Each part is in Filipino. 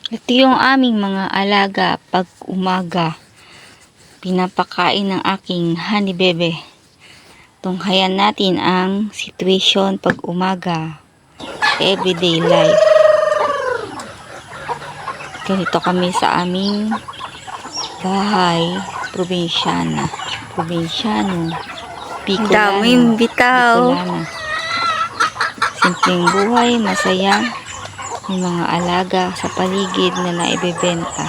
Ito yung aming mga alaga pag umaga. Pinapakain ng aking honey bebe. Tunghayan natin ang situation pag umaga. Everyday life. Ganito kami sa aming bahay. Probinsyano. Bicolano. Daming bitaw. Bicolana. Simpleng buhay, masaya. May mga alaga sa paligid na naibebenta.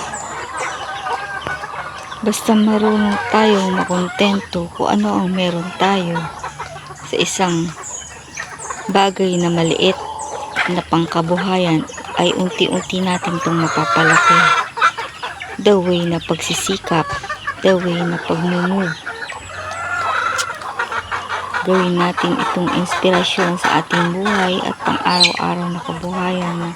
Basta marunong tayong makontento kung ano ang meron tayo sa isang bagay na maliit na pangkabuhayan ay unti-unti natin itong mapapalaki. The way na pagsisikap, the way na pagmumove. Gawin natin itong inspirasyon sa ating buhay at pang araw-araw na kabuhayan na